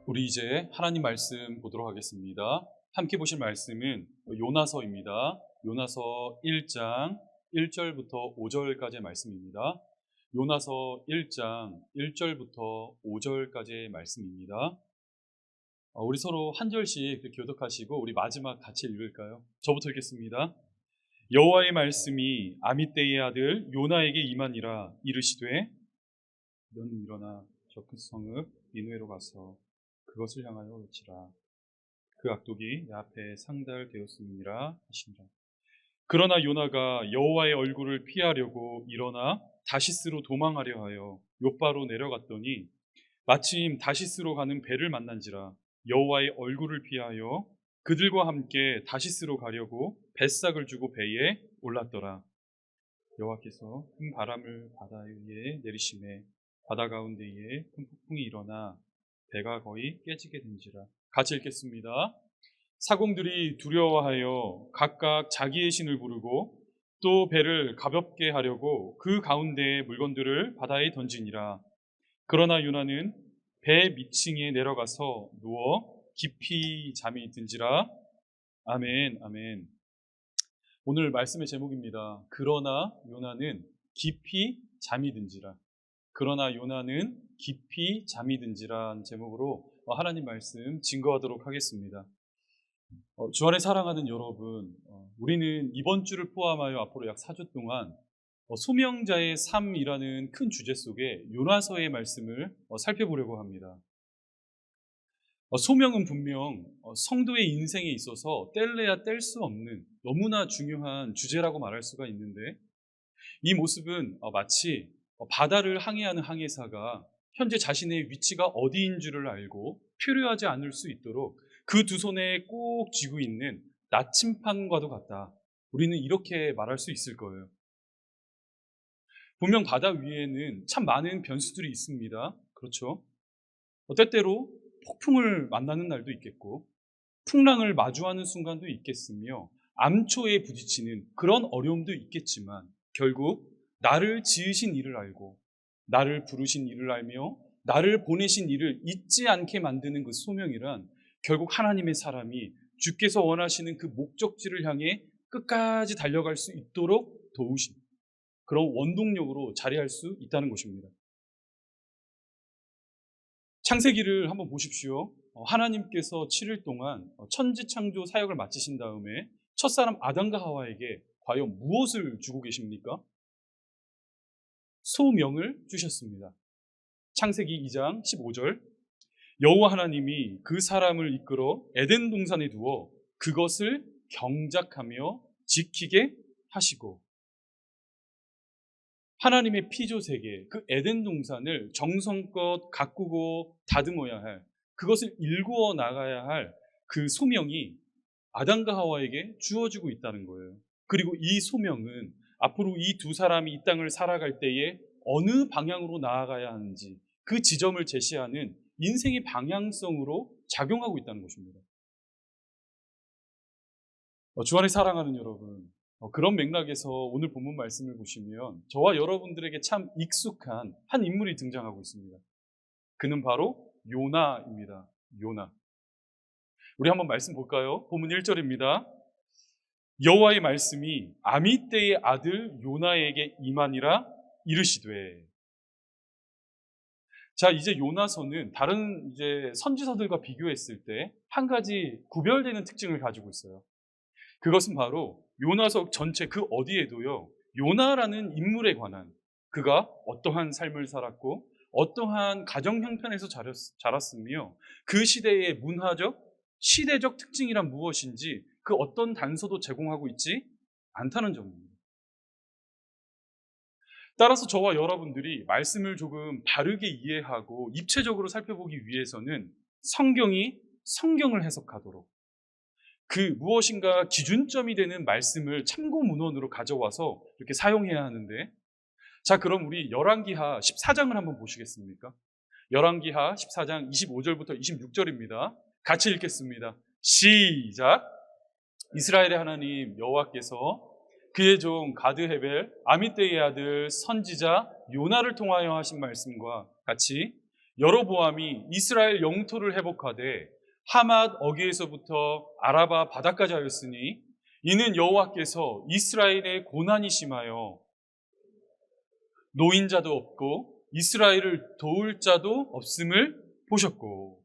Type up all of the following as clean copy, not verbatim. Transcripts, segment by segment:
우리 이제 하나님 말씀 보도록 하겠습니다. 함께 보실 말씀은 요나서입니다. 요나서 1장 1절부터 5절까지의 말씀입니다. 요나서 1장 1절부터 5절까지의 말씀입니다. 우리 서로 한 절씩 이렇게 교독하시고 우리 마지막 같이 읽을까요? 저부터 읽겠습니다. 여호와의 말씀이 아미떼의 아들 요나에게 임하니라. 이르시되 너는 일어나 저 큰 성읍 니느웨로 가서 그것을 향하여 외치라. 그 악독이 내 앞에 상달되었음이니라 하시니라. 그러나 요나가 여호와의 얼굴을 피하려고 일어나 다시스로 도망하려 하여 욥바로 내려갔더니 마침 다시스로 가는 배를 만난지라. 여호와의 얼굴을 피하여 그들과 함께 다시스로 가려고 뱃삭을 주고 배에 올랐더라. 여호와께서 큰 바람을 바다 위에 내리시매 바다 가운데에 큰 폭풍이 일어나 배가 거의 깨지게 된지라. 같이 읽겠습니다. 사공들이 두려워하여 각각 자기의 신을 부르고 또 배를 가볍게 하려고 그 가운데의 물건들을 바다에 던지니라. 그러나 요나는 배 밑층에 내려가서 누워 깊이 잠이 든지라. 아멘, 아멘. 오늘 말씀의 제목입니다. 그러나 요나는 깊이 잠이 든지라. 그러나 요나는 깊이 잠이 든지란 제목으로 하나님 말씀 증거하도록 하겠습니다. 주 안에 사랑하는 여러분, 우리는 이번 주를 포함하여 앞으로 약 4주 동안 소명자의 삶이라는 큰 주제 속에 요나서의 말씀을 살펴보려고 합니다. 소명은 분명 성도의 인생에 있어서 뗄래야 뗄 수 없는 너무나 중요한 주제라고 말할 수가 있는데, 이 모습은 마치 바다를 항해하는 항해사가 현재 자신의 위치가 어디인 줄을 알고 표류하지 않을 수 있도록 그 두 손에 꼭 쥐고 있는 나침판과도 같다. 우리는 이렇게 말할 수 있을 거예요. 분명 바다 위에는 참 많은 변수들이 있습니다. 그렇죠? 때때로 폭풍을 만나는 날도 있겠고 풍랑을 마주하는 순간도 있겠으며 암초에 부딪히는 그런 어려움도 있겠지만 결국 나를 지으신 이를 알고 나를 부르신 이를 알며 나를 보내신 이를 잊지 않게 만드는 그 소명이란 결국 하나님의 사람이 주께서 원하시는 그 목적지를 향해 끝까지 달려갈 수 있도록 도우신 그런 원동력으로 자리할 수 있다는 것입니다. 창세기를 한번 보십시오. 하나님께서 7일 동안 천지창조 사역을 마치신 다음에 첫사람 아담과 하와에게 과연 무엇을 주고 계십니까? 소명을 주셨습니다. 창세기 2장 15절 여호와 하나님이 그 사람을 이끌어 에덴 동산에 두어 그것을 경작하며 지키게 하시고, 하나님의 피조세계 그 에덴 동산을 정성껏 가꾸고 다듬어야 할, 그것을 일구어 나가야 할 그 소명이 아담과 하와에게 주어지고 있다는 거예요. 그리고 이 소명은 앞으로 이 두 사람이 이 땅을 살아갈 때에 어느 방향으로 나아가야 하는지 그 지점을 제시하는 인생의 방향성으로 작용하고 있다는 것입니다. 주 안에 사랑하는 여러분, 그런 맥락에서 오늘 본문 말씀을 보시면 저와 여러분들에게 참 익숙한 한 인물이 등장하고 있습니다. 그는 바로 요나입니다. 요나. 우리 한번 말씀 볼까요? 본문 1절입니다. 여호와의 말씀이 아미떼의 아들 요나에게 임하니라. 이르시되. 자, 이제 요나서는 다른 이제 선지서들과 비교했을 때 한 가지 구별되는 특징을 가지고 있어요. 그것은 바로 요나서 전체 그 어디에도요, 요나라는 인물에 관한, 그가 어떠한 삶을 살았고 어떠한 가정 형편에서 자랐으며 그 시대의 문화적, 시대적 특징이란 무엇인지 그 어떤 단서도 제공하고 있지 않다는 점입니다. 따라서 저와 여러분들이 말씀을 조금 바르게 이해하고 입체적으로 살펴보기 위해서는 성경이 성경을 해석하도록 그 무엇인가 기준점이 되는 말씀을 참고 문헌으로 가져와서 이렇게 사용해야 하는데, 자, 그럼 우리 열왕기하 14장을 한번 보시겠습니까? 열왕기하 14장 25절부터 26절입니다. 같이 읽겠습니다. 시작. 이스라엘의 하나님 여호와께서 그의 종 가드헤벨 아미떼의 아들 선지자 요나를 통하여 하신 말씀과 같이 여로보암이 이스라엘 영토를 회복하되 하맛 어귀에서부터 아라바 바다까지 하였으니 이는 여호와께서 이스라엘의 고난이 심하여 노인자도 없고 이스라엘을 도울 자도 없음을 보셨고.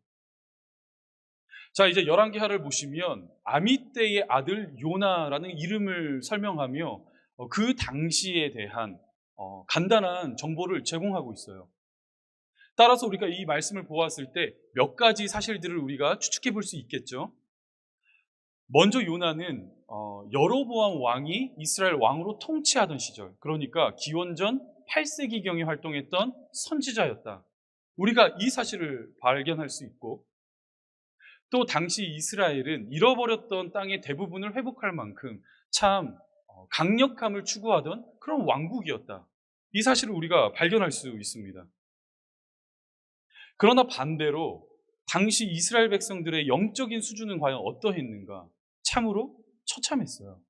자, 이제 열왕기하를 보시면 아미떼의 아들 요나라는 이름을 설명하며 그 당시에 대한 간단한 정보를 제공하고 있어요. 따라서 우리가 이 말씀을 보았을 때 몇 가지 사실들을 우리가 추측해 볼 수 있겠죠. 먼저 요나는 여로보암 왕이 이스라엘 왕으로 통치하던 시절, 그러니까 기원전 8세기경에 활동했던 선지자였다. 우리가 이 사실을 발견할 수 있고, 또 당시 이스라엘은 잃어버렸던 땅의 대부분을 회복할 만큼 참 강력함을 추구하던 그런 왕국이었다. 이 사실을 우리가 발견할 수 있습니다. 그러나 반대로 당시 이스라엘 백성들의 영적인 수준은 과연 어떠했는가? 참으로 처참했어요.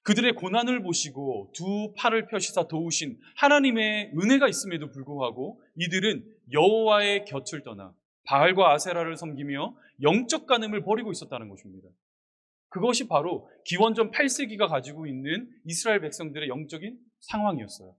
그들의 고난을 보시고 두 팔을 펴시사 도우신 하나님의 은혜가 있음에도 불구하고 이들은 여호와의 곁을 떠나 바알과 아세라를 섬기며 영적 간음을 벌이고 있었다는 것입니다. 그것이 바로 기원전 8세기가 가지고 있는 이스라엘 백성들의 영적인 상황이었어요.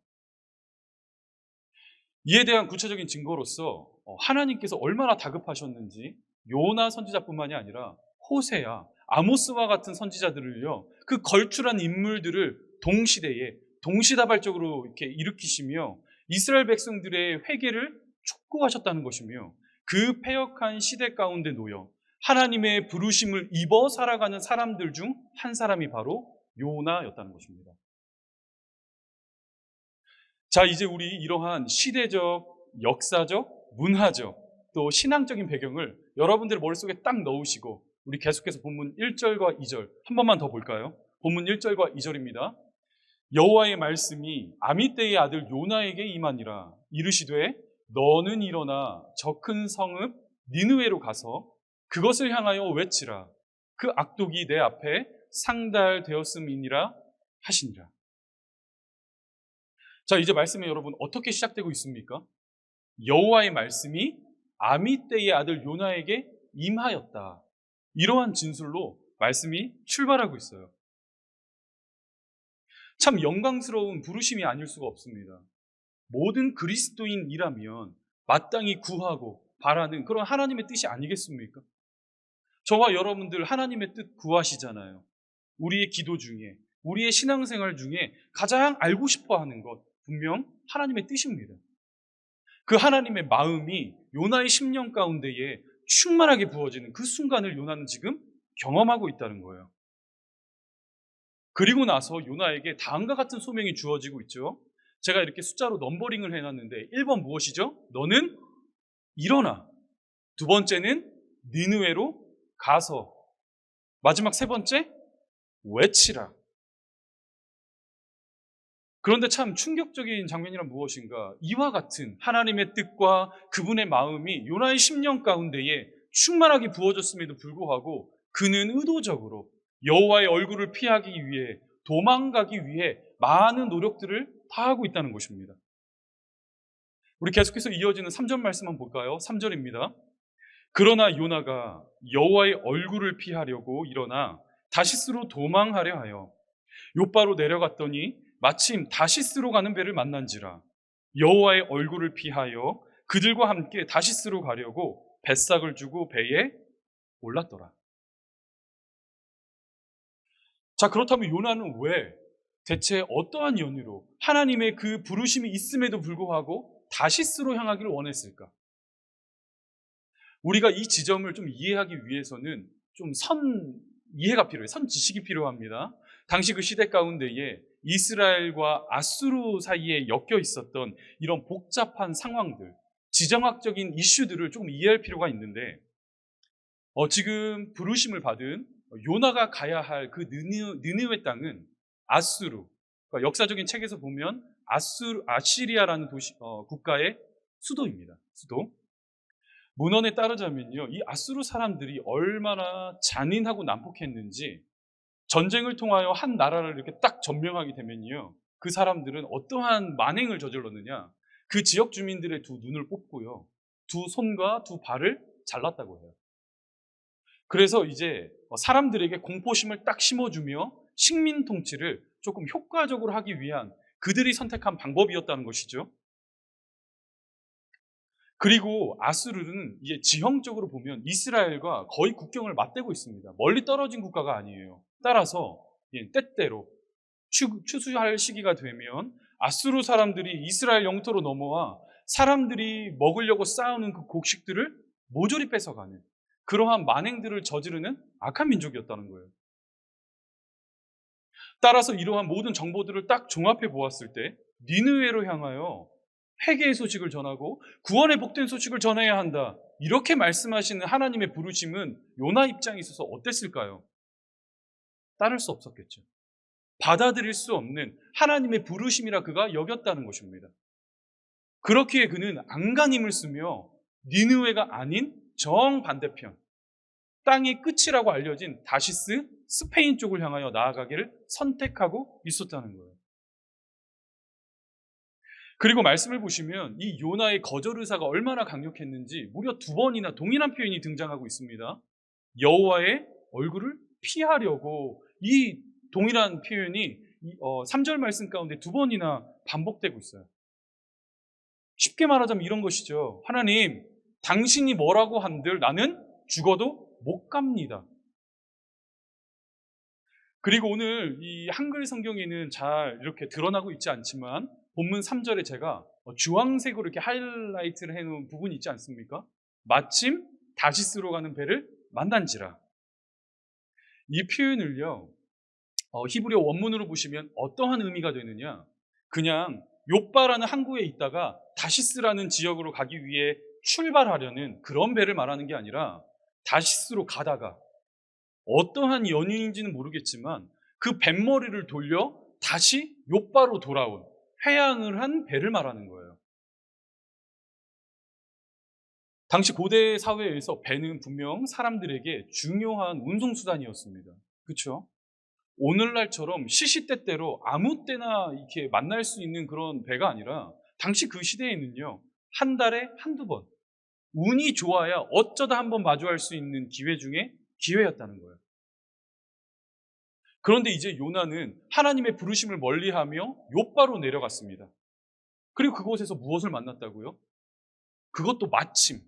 이에 대한 구체적인 증거로서 하나님께서 얼마나 다급하셨는지 요나 선지자뿐만이 아니라 호세야, 아모스와 같은 선지자들을요, 그 걸출한 인물들을 동시대에 동시다발적으로 이렇게 일으키시며 이스라엘 백성들의 회개를 촉구하셨다는 것이며, 그 패역한 시대 가운데 놓여 하나님의 부르심을 입어 살아가는 사람들 중 한 사람이 바로 요나였다는 것입니다. 자, 이제 우리 이러한 시대적, 역사적, 문화적, 또 신앙적인 배경을 여러분들의 머릿속에 딱 넣으시고 우리 계속해서 본문 1절과 2절 한 번만 더 볼까요? 본문 1절과 2절입니다. 여호와의 말씀이 아미떼의 아들 요나에게 임하니라. 이르시되 너는 일어나 저 큰 성읍 니느웨로 가서 그것을 향하여 외치라. 그 악독이 내 앞에 상달되었음이니라 하시니라. 자, 이제 말씀이 여러분 어떻게 시작되고 있습니까? 여호와의 말씀이 아미떼의 아들 요나에게 임하였다. 이러한 진술로 말씀이 출발하고 있어요. 참 영광스러운 부르심이 아닐 수가 없습니다. 모든 그리스도인이라면 마땅히 구하고 바라는 그런 하나님의 뜻이 아니겠습니까? 저와 여러분들 하나님의 뜻 구하시잖아요. 우리의 기도 중에, 우리의 신앙생활 중에 가장 알고 싶어 하는 것, 분명 하나님의 뜻입니다. 그 하나님의 마음이 요나의 심령 가운데에 충만하게 부어지는 그 순간을 요나는 지금 경험하고 있다는 거예요. 그리고 나서 요나에게 다음과 같은 소명이 주어지고 있죠. 제가 이렇게 숫자로 넘버링을 해놨는데 1번 무엇이죠? 너는 일어나. 두 번째는 니느웨로 가서. 마지막 세 번째, 외치라. 그런데 참 충격적인 장면이란 무엇인가? 이와 같은 하나님의 뜻과 그분의 마음이 요나의 심령 가운데에 충만하게 부어졌음에도 불구하고 그는 의도적으로 여호와의 얼굴을 피하기 위해, 도망가기 위해 많은 노력들을 다하고 있다는 것입니다. 우리 계속해서 이어지는 3절 말씀 한번 볼까요? 3절입니다. 그러나 요나가 여호와의 얼굴을 피하려고 일어나 다시스로 도망하려 하여 욥바로 내려갔더니 마침 다시스로 가는 배를 만난지라. 여호와의 얼굴을 피하여 그들과 함께 다시스로 가려고 뱃삭을 주고 배에 올랐더라. 자, 그렇다면 요나는 왜, 대체 어떠한 연유로 하나님의 그 부르심이 있음에도 불구하고 다시스로 향하기를 원했을까? 우리가 이 지점을 좀 이해하기 위해서는 좀 이해가 필요해요. 지식이 필요합니다. 당시 그 시대 가운데에 이스라엘과 아수르 사이에 엮여 있었던 이런 복잡한 상황들, 지정학적인 이슈들을 조금 이해할 필요가 있는데, 지금 부르심을 받은 요나가 가야 할 그 느느웨 땅은 아수르, 그러니까 역사적인 책에서 보면 아시리아라는 국가의 수도입니다. 수도. 문헌에 따르자면요, 이 아수르 사람들이 얼마나 잔인하고 난폭했는지, 전쟁을 통하여 한 나라를 이렇게 딱 점령하게 되면요, 그 사람들은 어떠한 만행을 저질렀느냐, 그 지역 주민들의 두 눈을 뽑고요. 두 손과 두 발을 잘랐다고 해요. 그래서 이제 사람들에게 공포심을 딱 심어주며 식민 통치를 조금 효과적으로 하기 위한 그들이 선택한 방법이었다는 것이죠. 그리고 아수르는 이제 지형적으로 보면 이스라엘과 거의 국경을 맞대고 있습니다. 멀리 떨어진 국가가 아니에요. 따라서 때때로 추수할 시기가 되면 아수르 사람들이 이스라엘 영토로 넘어와 사람들이 먹으려고 쌓아놓은 그 곡식들을 모조리 뺏어가는 그러한 만행들을 저지르는 악한 민족이었다는 거예요. 따라서 이러한 모든 정보들을 딱 종합해 보았을 때 니느웨로 향하여 회개의 소식을 전하고 구원의 복된 소식을 전해야 한다. 이렇게 말씀하시는 하나님의 부르심은 요나 입장에 있어서 어땠을까요? 따를 수 없었겠죠. 받아들일 수 없는 하나님의 부르심이라 그가 여겼다는 것입니다. 그렇기에 그는 안간힘을 쓰며 니느웨가 아닌 정반대편 땅의 끝이라고 알려진 다시스 스페인 쪽을 향하여 나아가기를 선택하고 있었다는 거예요. 그리고 말씀을 보시면 이 요나의 거절 의사가 얼마나 강력했는지 무려 2번이나 동일한 표현이 등장하고 있습니다. 여호와의 얼굴을 피하려고 이 동일한 표현이 3절 말씀 가운데 2번이나 반복되고 있어요. 쉽게 말하자면 이런 것이죠. 하나님, 당신이 뭐라고 한들 나는 죽어도 못 갑니다. 그리고 오늘 이 한글 성경에는 잘 이렇게 드러나고 있지 않지만 본문 3절에 제가 주황색으로 이렇게 하이라이트를 해놓은 부분이 있지 않습니까? 마침 다시스로 가는 배를 만난지라. 이 표현을요, 히브리어 원문으로 보시면 어떠한 의미가 되느냐? 그냥 욥바라는 항구에 있다가 다시스라는 지역으로 가기 위해 출발하려는 그런 배를 말하는 게 아니라 다시스로 가다가 어떠한 연유인지는 모르겠지만 그 뱃머리를 돌려 다시 욥바로 돌아온 회항을 한 배를 말하는 거예요. 당시 고대 사회에서 배는 분명 사람들에게 중요한 운송수단이었습니다. 그렇죠? 오늘날처럼 시시때때로 아무 때나 이렇게 만날 수 있는 그런 배가 아니라 당시 그 시대에는요, 한 달에 한두 번, 운이 좋아야 어쩌다 한번 마주할 수 있는 기회 중에 기회였다는 거예요. 그런데 이제 요나는 하나님의 부르심을 멀리하며 욥바로 내려갔습니다. 그리고 그곳에서 무엇을 만났다고요? 그것도 마침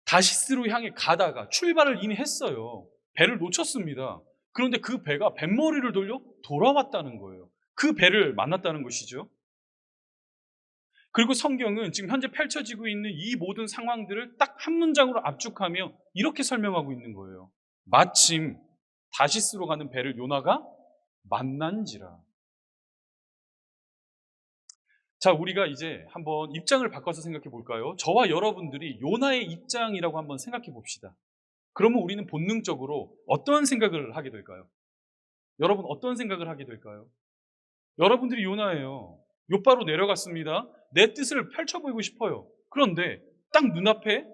다시스로 향해 가다가 출발을 이미 했어요. 배를 놓쳤습니다. 그런데 그 배가 뱃머리를 돌려 돌아왔다는 거예요. 그 배를 만났다는 것이죠. 그리고 성경은 지금 현재 펼쳐지고 있는 이 모든 상황들을 딱 한 문장으로 압축하며 이렇게 설명하고 있는 거예요. 마침 다시스로 가는 배를 요나가 만난지라. 자, 우리가 이제 한번 입장을 바꿔서 생각해 볼까요? 저와 여러분들이 요나의 입장이라고 한번 생각해 봅시다. 그러면 우리는 본능적으로 어떤 생각을 하게 될까요? 여러분 어떤 생각을 하게 될까요? 여러분들이 요나예요. 욥바로 내려갔습니다. 내 뜻을 펼쳐보이고 싶어요. 그런데 딱 눈앞에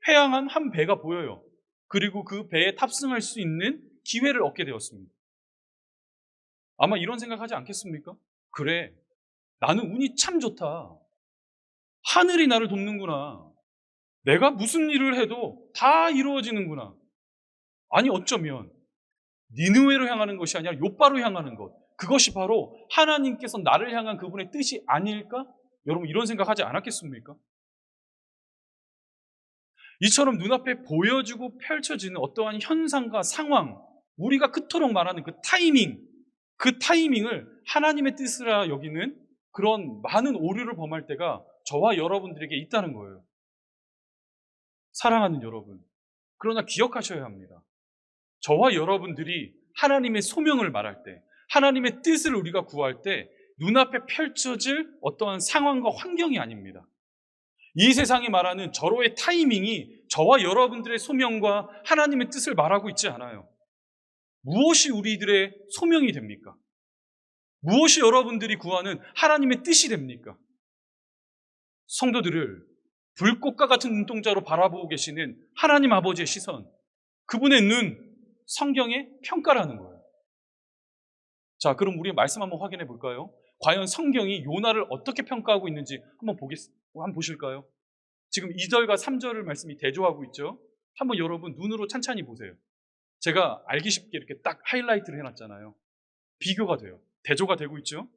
회항한 한 배가 보여요. 그리고 그 배에 탑승할 수 있는 기회를 얻게 되었습니다. 아마 이런 생각하지 않겠습니까? 그래, 나는 운이 참 좋다. 하늘이 나를 돕는구나. 내가 무슨 일을 해도 다 이루어지는구나. 아니 어쩌면 니느웨로 향하는 것이 아니라 욥바로 향하는 것, 그것이 바로 하나님께서 나를 향한 그분의 뜻이 아닐까? 여러분 이런 생각하지 않았겠습니까? 이처럼 눈앞에 보여지고 펼쳐지는 어떠한 현상과 상황, 우리가 그토록 말하는 그 타이밍을 하나님의 뜻이라 여기는 그런 많은 오류를 범할 때가 저와 여러분들에게 있다는 거예요. 사랑하는 여러분, 그러나 기억하셔야 합니다. 저와 여러분들이 하나님의 소명을 말할 때, 하나님의 뜻을 우리가 구할 때 눈앞에 펼쳐질 어떠한 상황과 환경이 아닙니다. 이 세상이 말하는 절호의 타이밍이 저와 여러분들의 소명과 하나님의 뜻을 말하고 있지 않아요. 무엇이 우리들의 소명이 됩니까? 무엇이 여러분들이 구하는 하나님의 뜻이 됩니까? 성도들을 불꽃과 같은 눈동자로 바라보고 계시는 하나님 아버지의 시선, 그분의 눈, 성경의 평가라는 거예요. 자, 그럼 우리 말씀 한번 확인해 볼까요? 과연 성경이 요나를 어떻게 평가하고 있는지 한번 보실까요? 지금 2절과 3절을 말씀이 대조하고 있죠. 한번 여러분 눈으로 찬찬히 보세요. 제가 알기 쉽게 이렇게 딱 하이라이트를 해놨잖아요. 비교가 돼요. 대조가 되고 있죠.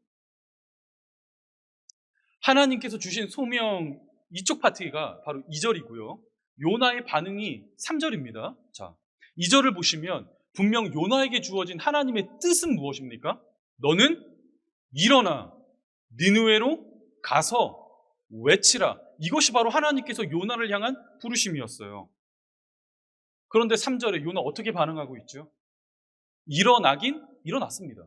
하나님께서 주신 소명 이쪽 파트가 바로 2절이고요. 요나의 반응이 3절입니다. 자, 2절을 보시면 분명 요나에게 주어진 하나님의 뜻은 무엇입니까? 너는 일어나 니느웨로 가서 외치라. 이것이 바로 하나님께서 요나를 향한 부르심이었어요. 그런데 3절에 요나 어떻게 반응하고 있죠? 일어나긴 일어났습니다.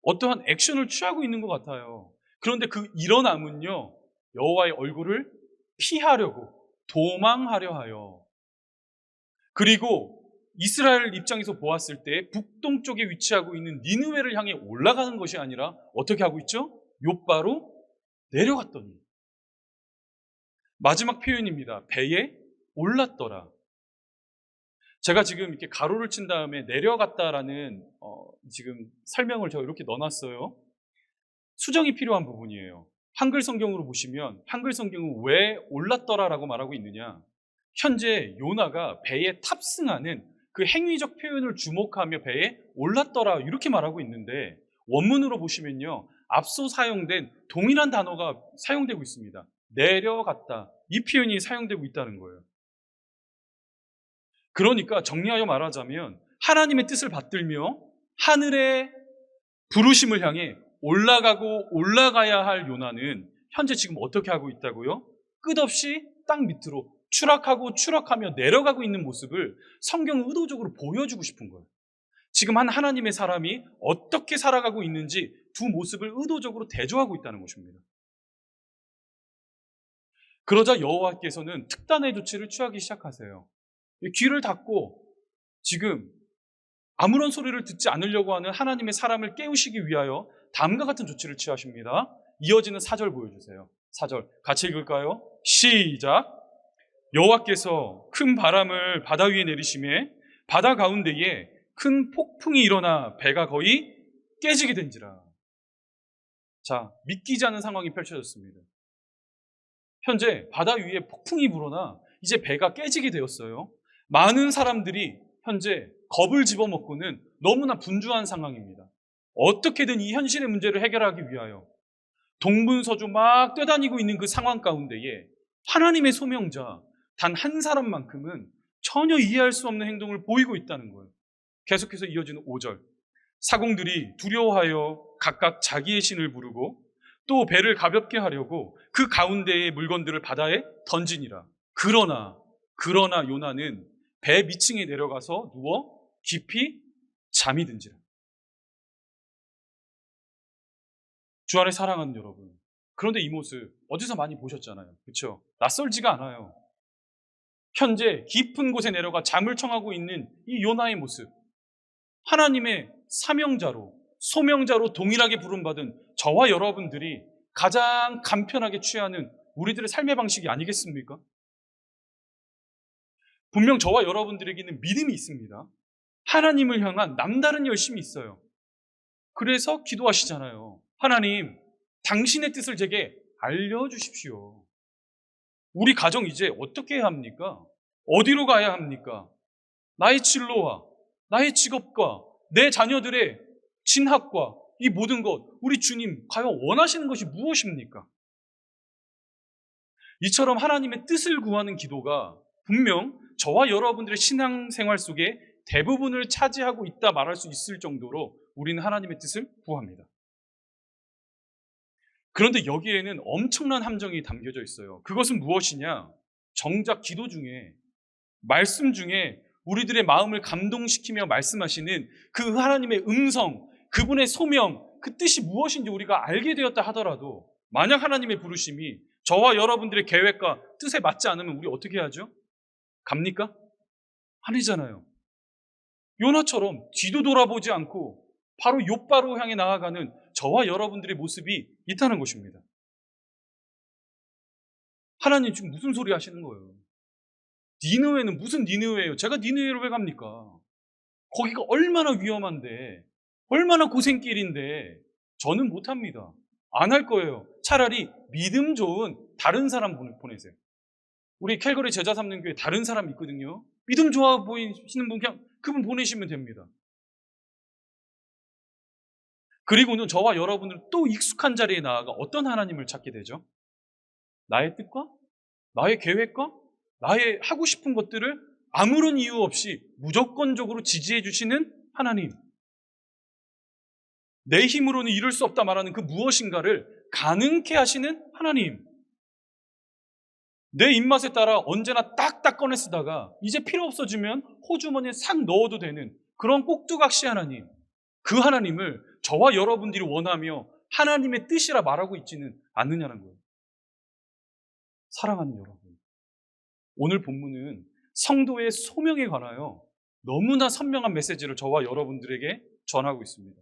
어떠한 액션을 취하고 있는 것 같아요. 그런데 그 일어남은요, 여호와의 얼굴을 피하려고, 도망하려 하여, 그리고 이스라엘 입장에서 보았을 때 북동쪽에 위치하고 있는 니느웨를 향해 올라가는 것이 아니라 어떻게 하고 있죠? 욥바로 내려갔더니. 마지막 표현입니다. 배에 올랐더라. 제가 지금 이렇게 가로를 친 다음에 내려갔다라는 지금 설명을 제가 이렇게 넣어놨어요. 수정이 필요한 부분이에요. 한글 성경으로 보시면 한글 성경은 왜 올랐더라라고 말하고 있느냐. 현재 요나가 배에 탑승하는 그 행위적 표현을 주목하며 배에 올랐더라 이렇게 말하고 있는데 원문으로 보시면요. 앞서 사용된 동일한 단어가 사용되고 있습니다. 내려갔다. 이 표현이 사용되고 있다는 거예요. 그러니까 정리하여 말하자면 하나님의 뜻을 받들며 하늘의 부르심을 향해 올라가고 올라가야 할 요나는 현재 지금 어떻게 하고 있다고요? 끝없이 땅 밑으로 추락하고 추락하며 내려가고 있는 모습을 성경은 의도적으로 보여주고 싶은 거예요. 지금 한 하나님의 사람이 어떻게 살아가고 있는지 두 모습을 의도적으로 대조하고 있다는 것입니다. 그러자 여호와께서는 특단의 조치를 취하기 시작하세요. 귀를 닫고 지금 아무런 소리를 듣지 않으려고 하는 하나님의 사람을 깨우시기 위하여 다음과 같은 조치를 취하십니다. 이어지는 4절 보여주세요. 4절 같이 읽을까요? 시작. 여호와께서 큰 바람을 바다 위에 내리심에 바다 가운데에 큰 폭풍이 일어나 배가 거의 깨지게 된지라. 자, 믿기지 않은 상황이 펼쳐졌습니다. 현재 바다 위에 폭풍이 불어나 이제 배가 깨지게 되었어요. 많은 사람들이 현재 겁을 집어먹고는 너무나 분주한 상황입니다. 어떻게든 이 현실의 문제를 해결하기 위하여 동분서주 막 뛰어다니고 있는 그 상황 가운데에 하나님의 소명자 단 한 사람만큼은 전혀 이해할 수 없는 행동을 보이고 있다는 거예요. 계속해서 이어지는 5절. 사공들이 두려워하여 각각 자기의 신을 부르고 또 배를 가볍게 하려고 그 가운데의 물건들을 바다에 던지니라. 그러나 요나는 배 밑층에 내려가서 누워 깊이 잠이 든지라. 주 안에 사랑하는 여러분, 그런데 이 모습 어디서 많이 보셨잖아요. 그렇죠? 낯설지가 않아요. 현재 깊은 곳에 내려가 잠을 청하고 있는 이 요나의 모습, 하나님의 사명자로 소명자로 동일하게 부름받은 저와 여러분들이 가장 간편하게 취하는 우리들의 삶의 방식이 아니겠습니까? 분명 저와 여러분들에게는 믿음이 있습니다. 하나님을 향한 남다른 열심이 있어요. 그래서 기도하시잖아요. 하나님, 당신의 뜻을 제게 알려주십시오. 우리 가정 이제 어떻게 해야 합니까? 어디로 가야 합니까? 나의 진로와 나의 직업과 내 자녀들의 진학과 이 모든 것, 우리 주님 과연 원하시는 것이 무엇입니까? 이처럼 하나님의 뜻을 구하는 기도가 분명 저와 여러분들의 신앙생활 속에 대부분을 차지하고 있다 말할 수 있을 정도로 우리는 하나님의 뜻을 구합니다. 그런데 여기에는 엄청난 함정이 담겨져 있어요. 그것은 무엇이냐? 정작 기도 중에, 말씀 중에 우리들의 마음을 감동시키며 말씀하시는 그 하나님의 음성, 그분의 소명, 그 뜻이 무엇인지 우리가 알게 되었다 하더라도 만약 하나님의 부르심이 저와 여러분들의 계획과 뜻에 맞지 않으면 우리 어떻게 하죠? 갑니까? 아니잖아요. 요나처럼 뒤도 돌아보지 않고 바로 욥바로 향해 나아가는 저와 여러분들의 모습이 있다는 것입니다. 하나님 지금 무슨 소리 하시는 거예요? 니느웨는 무슨 니느웨예요? 제가 니느웨로 왜 갑니까? 거기가 얼마나 위험한데, 얼마나 고생길인데 저는 못합니다. 안 할 거예요. 차라리 믿음 좋은 다른 사람 보내세요. 우리 캘거리 제자 삼는 교회 다른 사람 있거든요. 믿음 좋아 보이시는 분 그냥 그분 보내시면 됩니다. 그리고는 저와 여러분들 또 익숙한 자리에 나아가 어떤 하나님을 찾게 되죠? 나의 뜻과 나의 계획과 나의 하고 싶은 것들을 아무런 이유 없이 무조건적으로 지지해 주시는 하나님. 내 힘으로는 이룰 수 없다 말하는 그 무엇인가를 가능케 하시는 하나님. 내 입맛에 따라 언제나 딱딱 꺼내 쓰다가 이제 필요 없어지면 호주머니에 싹 넣어도 되는 그런 꼭두각시 하나님. 그 하나님을 저와 여러분들이 원하며 하나님의 뜻이라 말하고 있지는 않느냐는 거예요. 사랑하는 여러분, 오늘 본문은 성도의 소명에 관하여 너무나 선명한 메시지를 저와 여러분들에게 전하고 있습니다.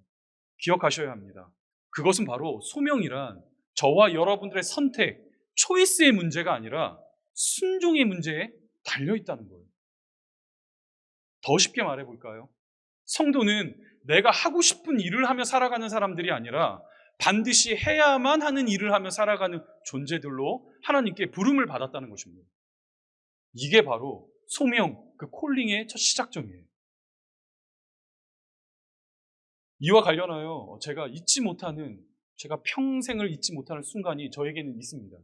기억하셔야 합니다. 그것은 바로 소명이란 저와 여러분들의 선택, 초이스의 문제가 아니라 순종의 문제에 달려있다는 거예요. 더 쉽게 말해볼까요? 성도는 내가 하고 싶은 일을 하며 살아가는 사람들이 아니라 반드시 해야만 하는 일을 하며 살아가는 존재들로 하나님께 부름을 받았다는 것입니다. 이게 바로 소명, 그 콜링의 첫 시작점이에요. 이와 관련하여 제가 평생을 잊지 못하는 순간이 저에게는 있습니다.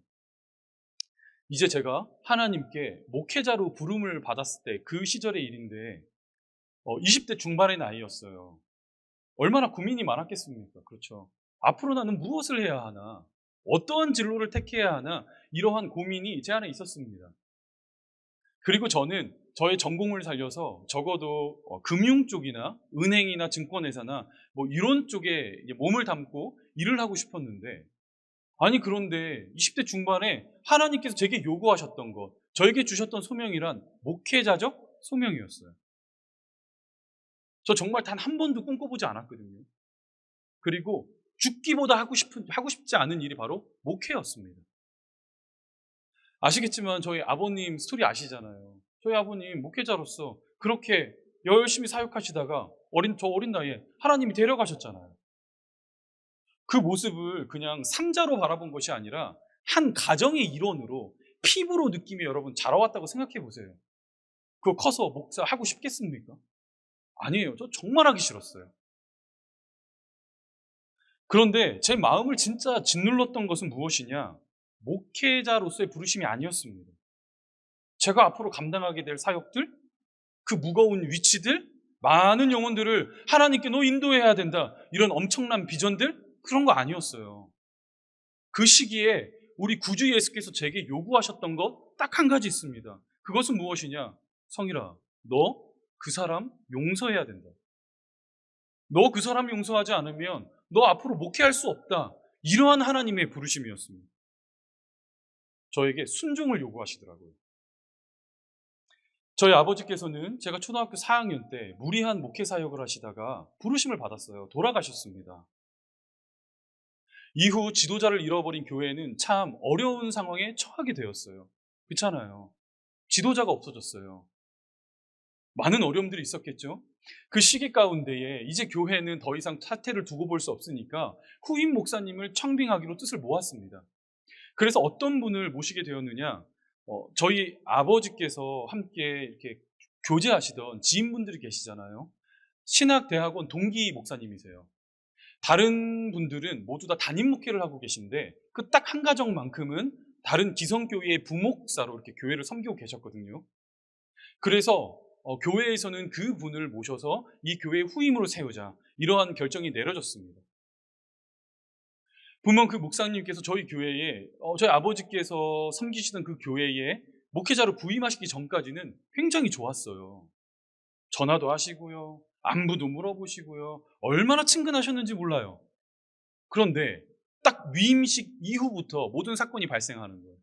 이제 제가 하나님께 목회자로 부름을 받았을 때 그 시절의 일인데 20대 중반의 나이였어요. 얼마나 고민이 많았겠습니까? 그렇죠. 앞으로 나는 무엇을 해야 하나? 어떠한 진로를 택해야 하나? 이러한 고민이 제 안에 있었습니다. 그리고 저는 저의 전공을 살려서 적어도 금융 쪽이나 은행이나 증권회사나 뭐 이런 쪽에 몸을 담고 일을 하고 싶었는데, 아니 그런데 20대 중반에 하나님께서 제게 요구하셨던 것, 저에게 주셨던 소명이란 목회자적 소명이었어요. 저 정말 단 한 번도 꿈꿔보지 않았거든요. 그리고 죽기보다 하고 싶지 않은 일이 바로 목회였습니다. 아시겠지만 저희 아버님 스토리 아시잖아요. 저희 아버님 목회자로서 그렇게 열심히 사역하시다가 저 어린 나이에 하나님이 데려가셨잖아요. 그 모습을 그냥 상자로 바라본 것이 아니라 한 가정의 일원으로 피부로 느끼며 여러분 자라왔다고 생각해 보세요. 그거 커서 목사 하고 싶겠습니까? 아니에요. 저 정말 하기 싫었어요. 그런데 제 마음을 진짜 짓눌렀던 것은 무엇이냐? 목회자로서의 부르심이 아니었습니다. 제가 앞으로 감당하게 될 사역들, 그 무거운 위치들, 많은 영혼들을 하나님께 너 인도해야 된다. 이런 엄청난 비전들, 그런 거 아니었어요. 그 시기에 우리 구주 예수께서 제게 요구하셨던 것 딱 한 가지 있습니다. 그것은 무엇이냐? 성일아, 너 그 사람 용서해야 된다. 너 그 사람 용서하지 않으면 너 앞으로 목회할 수 없다. 이러한 하나님의 부르심이었습니다. 저에게 순종을 요구하시더라고요. 저희 아버지께서는 제가 초등학교 4학년 때 무리한 목회 사역을 하시다가 부르심을 받았어요. 돌아가셨습니다. 이후 지도자를 잃어버린 교회는 참 어려운 상황에 처하게 되었어요. 그렇잖아요. 지도자가 없어졌어요. 많은 어려움들이 있었겠죠. 그 시기 가운데에 이제 교회는 더 이상 사태를 두고 볼 수 없으니까 후임 목사님을 청빙하기로 뜻을 모았습니다. 그래서 어떤 분을 모시게 되었느냐? 저희 아버지께서 함께 이렇게 교제하시던 지인분들이 계시잖아요. 신학대학원 동기 목사님이세요. 다른 분들은 모두 다 담임 목회를 하고 계신데 그 딱 한 가정만큼은 다른 기성교회의 부목사로 이렇게 교회를 섬기고 계셨거든요. 그래서 교회에서는 그 분을 모셔서 이 교회의 후임으로 세우자, 이러한 결정이 내려졌습니다. 분명 그 목사님께서 저희 교회에 저희 아버지께서 섬기시던 그 교회에 목회자로 부임하시기 전까지는 굉장히 좋았어요. 전화도 하시고요, 안부도 물어보시고요, 얼마나 친근하셨는지 몰라요. 그런데 딱 위임식 이후부터 모든 사건이 발생하는 거예요.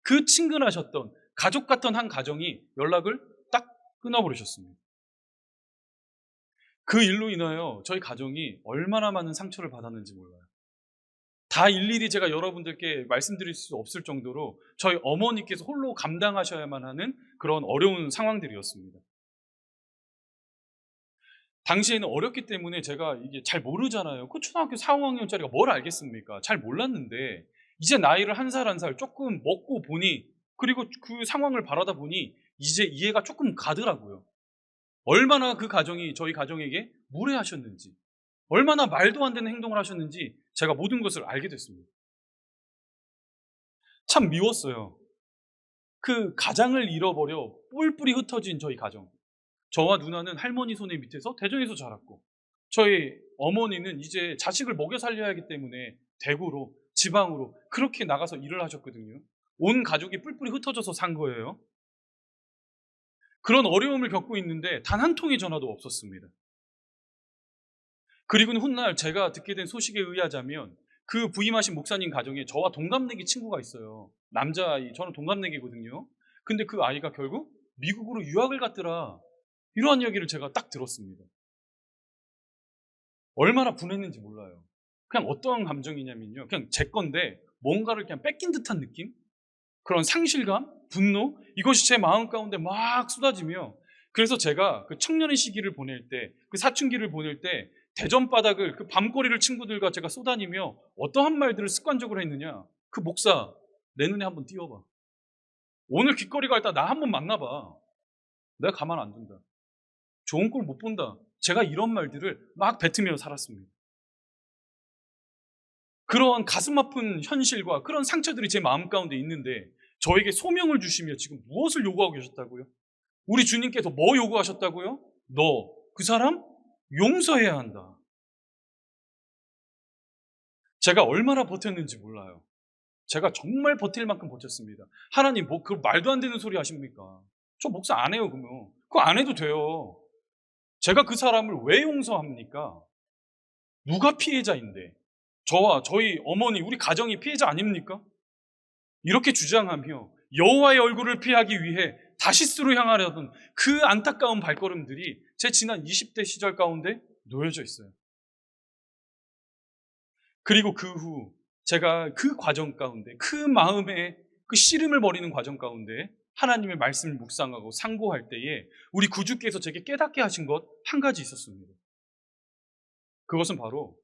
그 친근하셨던 가족 같던 한 가정이 연락을 딱 끊어버리셨습니다. 그 일로 인하여 저희 가정이 얼마나 많은 상처를 받았는지 몰라요. 다 일일이 제가 여러분들께 말씀드릴 수 없을 정도로 저희 어머니께서 홀로 감당하셔야만 하는 그런 어려운 상황들이었습니다. 당시에는 어렸기 때문에 제가 이게 잘 모르잖아요. 그 초등학교 4, 5학년짜리가 뭘 알겠습니까? 잘 몰랐는데 이제 나이를 한 살 한 살 조금 먹고 보니, 그리고 그 상황을 바라다 보니 이제 이해가 조금 가더라고요. 얼마나 그 가정이 저희 가정에게 무례하셨는지, 얼마나 말도 안 되는 행동을 하셨는지 제가 모든 것을 알게 됐습니다. 참 미웠어요. 그 가장을 잃어버려 뿔뿔이 흩어진 저희 가정. 저와 누나는 할머니 손에 밑에서 대전에서 자랐고, 저희 어머니는 이제 자식을 먹여 살려야 하기 때문에 대구로, 지방으로 그렇게 나가서 일을 하셨거든요. 온 가족이 뿔뿔이 흩어져서 산 거예요. 그런 어려움을 겪고 있는데 단 한 통의 전화도 없었습니다. 그리고는 훗날 제가 듣게 된 소식에 의하자면 그 부임하신 목사님 가정에 저와 동갑내기 친구가 있어요. 남자아이, 저는 동갑내기거든요. 근데 그 아이가 결국 미국으로 유학을 갔더라. 이러한 이야기를 제가 딱 들었습니다. 얼마나 분했는지 몰라요. 그냥 어떠한 감정이냐면요, 그냥 제 건데 뭔가를 그냥 뺏긴 듯한 느낌? 그런 상실감, 분노, 이것이 제 마음 가운데 막 쏟아지며, 그래서 제가 그 청년의 시기를 보낼 때, 그 사춘기를 보낼 때 대전 바닥을 그 밤거리를 친구들과 제가 쏘다니며 어떠한 말들을 습관적으로 했느냐. 그 목사, 내 눈에 한번 띄워봐. 오늘 길거리 갈 때 나 한번 만나봐. 내가 가만 안 둔다. 좋은 꼴 못 본다. 제가 이런 말들을 막 뱉으며 살았습니다. 그런 가슴 아픈 현실과 그런 상처들이 제 마음 가운데 있는데 저에게 소명을 주시며 지금 무엇을 요구하고 계셨다고요? 우리 주님께서 뭐 요구하셨다고요? 너, 그 사람 용서해야 한다. 제가 얼마나 버텼는지 몰라요. 제가 정말 버틸 만큼 버텼습니다. 하나님, 뭐 그 말도 안 되는 소리 하십니까? 저 목사 안 해요, 그러면. 그거 안 해도 돼요. 제가 그 사람을 왜 용서합니까? 누가 피해자인데? 저와 저희 어머니, 우리 가정이 피해자 아닙니까? 이렇게 주장하며 여호와의 얼굴을 피하기 위해 다시스로 향하려던 그 안타까운 발걸음들이 제 지난 20대 시절 가운데 놓여져 있어요. 그리고 그 후 제가 그 과정 가운데, 그 마음에 그 씨름을 벌이는 과정 가운데 하나님의 말씀을 묵상하고 상고할 때에 우리 구주께서 제게 깨닫게 하신 것 한 가지 있었습니다. 그것은 바로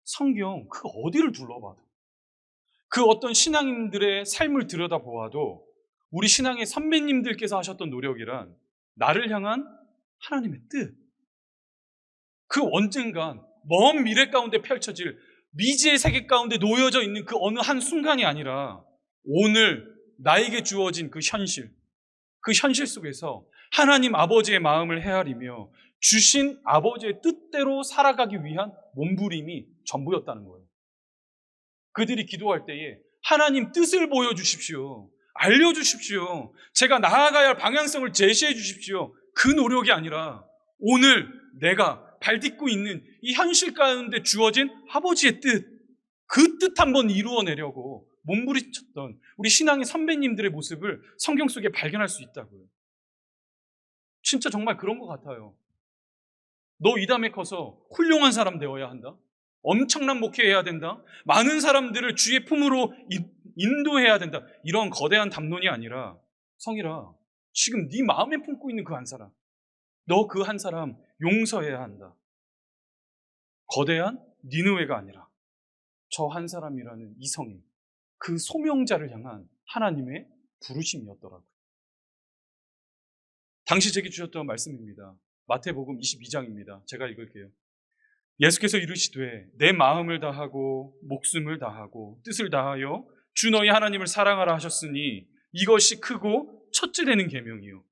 성경 그 어디를 둘러봐도, 그 어떤 신앙인들의 삶을 들여다보아도 우리 신앙의 선배님들께서 하셨던 노력이란 나를 향한 하나님의 뜻, 그 언젠간 먼 미래 가운데 펼쳐질 미지의 세계 가운데 놓여져 있는 그 어느 한 순간이 아니라 오늘 나에게 주어진 그 현실 속에서 하나님 아버지의 마음을 헤아리며 주신 아버지의 뜻대로 살아가기 위한 몸부림이 전부였다는 거예요. 그들이 기도할 때에 하나님 뜻을 보여주십시오. 알려주십시오. 제가 나아가야 할 방향성을 제시해 주십시오. 그 노력이 아니라 오늘 내가 발딛고 있는 이 현실 가운데 주어진 아버지의 뜻, 그 뜻 한번 이루어내려고 몸부림쳤던 우리 신앙의 선배님들의 모습을 성경 속에 발견할 수 있다고요. 진짜 정말 그런 것 같아요. 너 이 다음에 커서 훌륭한 사람 되어야 한다. 엄청난 목회해야 된다. 많은 사람들을 주의 품으로 인도해야 된다. 이런 거대한 담론이 아니라 성일아, 지금 네 마음에 품고 있는 그 한 사람, 너 그 한 사람 용서해야 한다. 거대한 니느웨가 아니라 저 한 사람이라는 이성의 그 소명자를 향한 하나님의 부르심이었더라고요. 당시 제게 주셨던 말씀입니다. 마태복음 22장입니다. 제가 읽을게요. 예수께서 이르시되 내 마음을 다하고 목숨을 다하고 뜻을 다하여 주 너희 하나님을 사랑하라 하셨으니 이것이 크고 첫째 되는 계명이요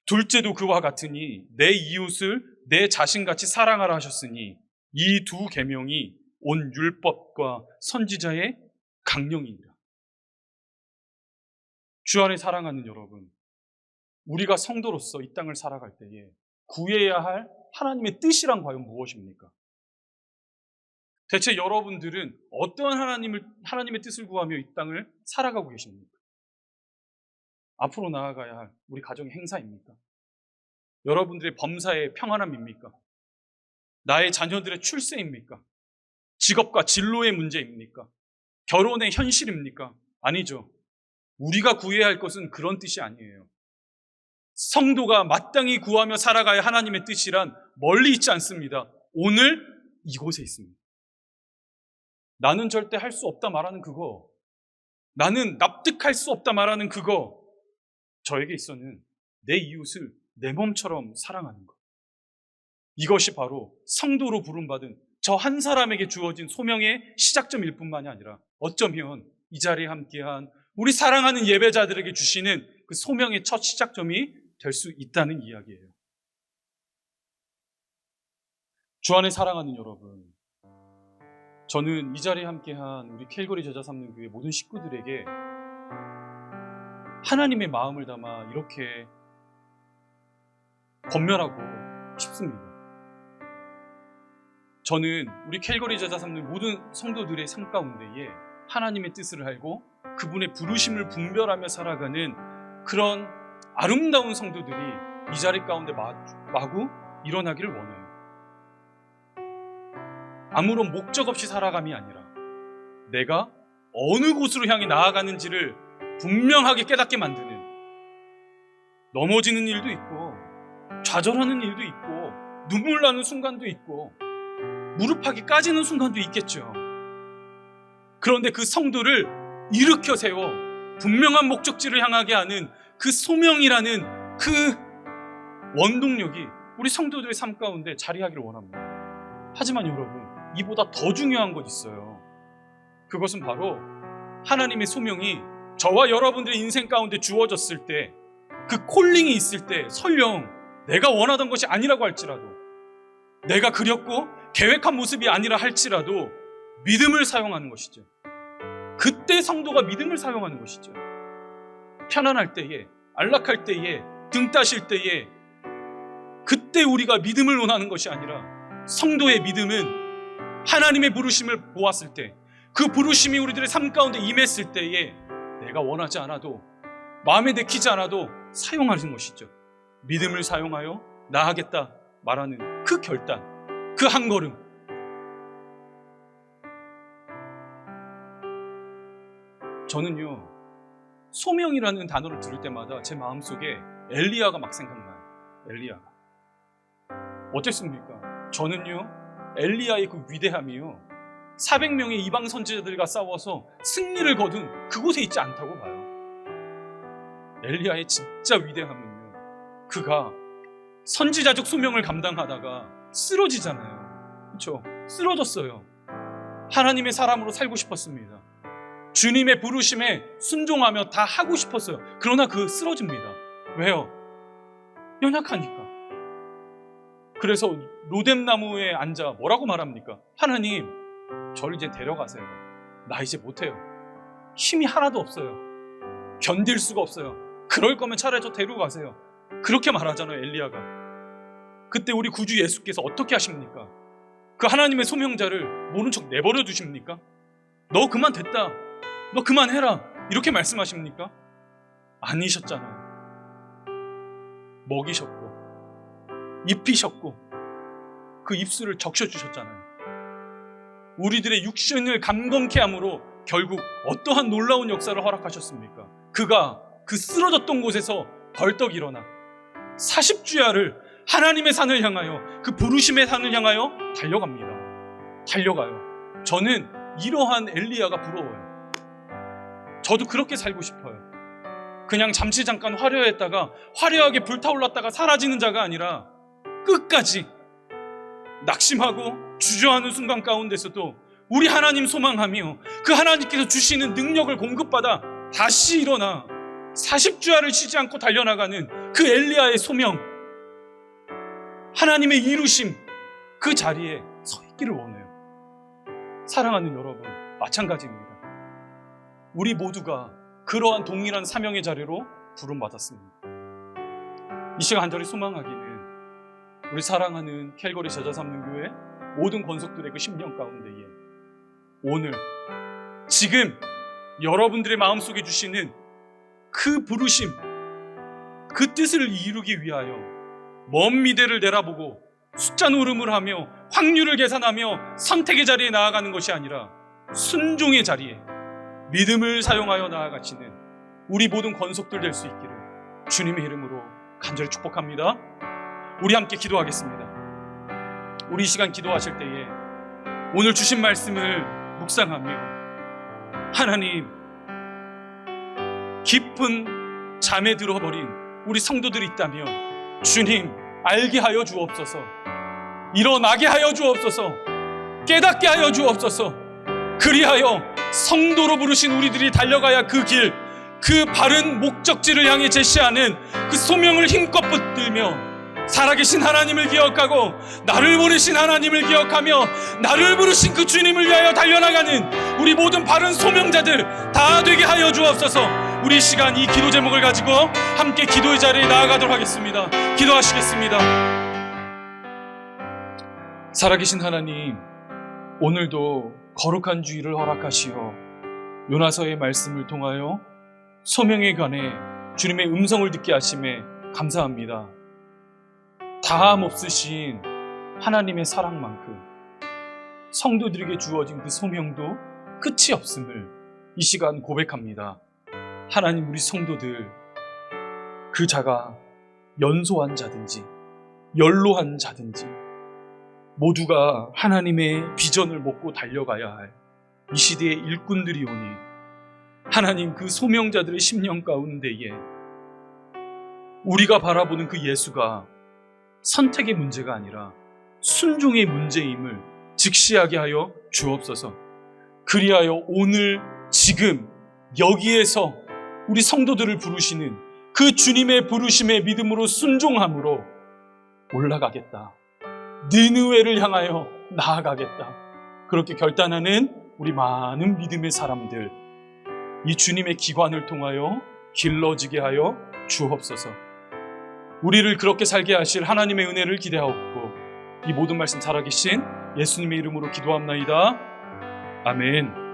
둘째도 그와 같으니 내 이웃을 내 자신같이 사랑하라 하셨으니 이 두 계명이 온 율법과 선지자의 강령이니라. 주 안에 사랑하는 여러분, 우리가 성도로서 이 땅을 살아갈 때에 구해야 할 하나님의 뜻이란 과연 무엇입니까? 대체 여러분들은 어떠한 하나님의 뜻을 구하며 이 땅을 살아가고 계십니까? 앞으로 나아가야 할 우리 가정의 행사입니까? 여러분들의 범사의 평안함입니까? 나의 자녀들의 출세입니까? 직업과 진로의 문제입니까? 결혼의 현실입니까? 아니죠. 우리가 구해야 할 것은 그런 뜻이 아니에요. 성도가 마땅히 구하며 살아가야 하나님의 뜻이란 멀리 있지 않습니다. 오늘 이곳에 있습니다. 나는 절대 할 수 없다 말하는 그거, 나는 납득할 수 없다 말하는 그거, 저에게 있어는 내 이웃을 내 몸처럼 사랑하는 것. 이것이 바로 성도로 부름받은 저 한 사람에게 주어진 소명의 시작점일 뿐만이 아니라 어쩌면 이 자리에 함께한 우리 사랑하는 예배자들에게 주시는 그 소명의 첫 시작점이 될 수 있다는 이야기예요. 주 안에 사랑하는 여러분, 저는 이 자리에 함께한 우리 캘거리 제자 삼는 교회 모든 식구들에게 하나님의 마음을 담아 이렇게 권면하고 싶습니다. 저는 우리 캘거리 제자 삼는 모든 성도들의 삶 가운데에 하나님의 뜻을 알고 그분의 부르심을 분별하며 살아가는 그런 아름다운 성도들이 이 자리 가운데 마구 일어나기를 원해요. 아무런 목적 없이 살아감이 아니라 내가 어느 곳으로 향해 나아가는지를 분명하게 깨닫게 만드는, 넘어지는 일도 있고 좌절하는 일도 있고 눈물 나는 순간도 있고 무릎팍이 까지는 순간도 있겠죠. 그런데 그 성도를 일으켜 세워 분명한 목적지를 향하게 하는 그 소명이라는 그 원동력이 우리 성도들의 삶 가운데 자리하기를 원합니다. 하지만 여러분, 이보다 더 중요한 것 있어요. 그것은 바로 하나님의 소명이 저와 여러분들의 인생 가운데 주어졌을 때, 그 콜링이 있을 때 설령 내가 원하던 것이 아니라고 할지라도, 내가 그렸고 계획한 모습이 아니라 할지라도 믿음을 사용하는 것이죠. 그때 성도가 믿음을 사용하는 것이죠. 편안할 때에, 안락할 때에, 등 따실 때에, 그때 우리가 믿음을 논하는 것이 아니라 성도의 믿음은 하나님의 부르심을 보았을 때, 그 부르심이 우리들의 삶 가운데 임했을 때에 내가 원하지 않아도, 마음에 내키지 않아도 사용하는 것이죠. 믿음을 사용하여 나아가겠다 말하는 그 결단, 그 한 걸음. 저는요, 소명이라는 단어를 들을 때마다 제 마음속에 엘리야가 막 생각나요. 엘리야가. 어땠습니까? 저는요, 엘리야의 그 위대함이요, 400명의 이방 선지자들과 싸워서 승리를 거둔 그곳에 있지 않다고 봐요. 엘리야의 진짜 위대함은요, 그가 선지자적 소명을 감당하다가 쓰러지잖아요. 그렇죠? 쓰러졌어요. 하나님의 사람으로 살고 싶었습니다. 주님의 부르심에 순종하며 다 하고 싶었어요. 그러나 그 쓰러집니다. 왜요? 연약하니까. 그래서 로뎀나무에 앉아 뭐라고 말합니까? 하나님, 저를 이제 데려가세요. 나 이제 못해요. 힘이 하나도 없어요. 견딜 수가 없어요. 그럴 거면 차라리 저 데려가세요. 그렇게 말하잖아요, 엘리야가. 그때 우리 구주 예수께서 어떻게 하십니까? 그 하나님의 소명자를 모른 척 내버려 두십니까? 너 그만 됐다, 너 그만해라, 이렇게 말씀하십니까? 아니셨잖아요. 먹이셨고 입히셨고 그 입술을 적셔주셨잖아요. 우리들의 육신을 감검케 함으로 결국 어떠한 놀라운 역사를 허락하셨습니까? 그가 그 쓰러졌던 곳에서 벌떡 일어나 40주야를 하나님의 산을 향하여, 그 부르심의 산을 향하여 달려갑니다. 달려가요. 저는 이러한 엘리야가 부러워요. 저도 그렇게 살고 싶어요. 그냥 잠시 잠깐 화려했다가 화려하게 불타올랐다가 사라지는 자가 아니라 끝까지 낙심하고 주저하는 순간 가운데서도 우리 하나님 소망하며 그 하나님께서 주시는 능력을 공급받아 다시 일어나 40주야를 쉬지 않고 달려나가는 그 엘리야의 소명, 하나님의 이루심, 그 자리에 서 있기를 원해요. 사랑하는 여러분, 마찬가지입니다. 우리 모두가 그러한 동일한 사명의 자리로 부름받았습니다. 이 시간 간절히 소망하기는 우리 사랑하는 캘거리 제자 삼는 교회 모든 권속들의 그 심령 가운데에 오늘 지금 여러분들의 마음속에 주시는 그 부르심, 그 뜻을 이루기 위하여 먼 미래를 내다보고 숫자 노름을 하며 확률을 계산하며 선택의 자리에 나아가는 것이 아니라 순종의 자리에 믿음을 사용하여 나아가시는 우리 모든 권속들 될 수 있기를 주님의 이름으로 간절히 축복합니다. 우리 함께 기도하겠습니다. 우리 이 시간 기도하실 때에 오늘 주신 말씀을 묵상하며 하나님, 깊은 잠에 들어버린 우리 성도들이 있다면 주님 알게 하여 주옵소서, 일어나게 하여 주옵소서, 깨닫게 하여 주옵소서. 그리하여 성도로 부르신 우리들이 달려가야 그 길, 그 바른 목적지를 향해 제시하는 그 소명을 힘껏 붙들며 살아계신 하나님을 기억하고 나를 보내신 하나님을 기억하며 나를 부르신 그 주님을 위하여 달려나가는 우리 모든 바른 소명자들 다 되게 하여 주옵소서. 우리 시간 이 기도 제목을 가지고 함께 기도의 자리에 나아가도록 하겠습니다. 기도하시겠습니다. 살아계신 하나님, 오늘도 거룩한 주일을 허락하시어 요나서의 말씀을 통하여 소명에 관해 주님의 음성을 듣게 하심에 감사합니다. 다함 없으신 하나님의 사랑만큼 성도들에게 주어진 그 소명도 끝이 없음을 이 시간 고백합니다. 하나님, 우리 성도들 그 자가 연소한 자든지 연로한 자든지 모두가 하나님의 비전을 먹고 달려가야 할 이 시대의 일꾼들이 오니 하나님, 그 소명자들의 심령 가운데에 우리가 바라보는 그 예수가 선택의 문제가 아니라 순종의 문제임을 직시하게 하여 주옵소서. 그리하여 오늘 지금 여기에서 우리 성도들을 부르시는 그 주님의 부르심에 믿음으로 순종함으로 올라가겠다, 니느웨를 향하여 나아가겠다, 그렇게 결단하는 우리 많은 믿음의 사람들, 이 주님의 기관을 통하여 길러지게 하여 주옵소서. 우리를 그렇게 살게 하실 하나님의 은혜를 기대하옵고 이 모든 말씀 살아계신 예수님의 이름으로 기도합나이다. 아멘.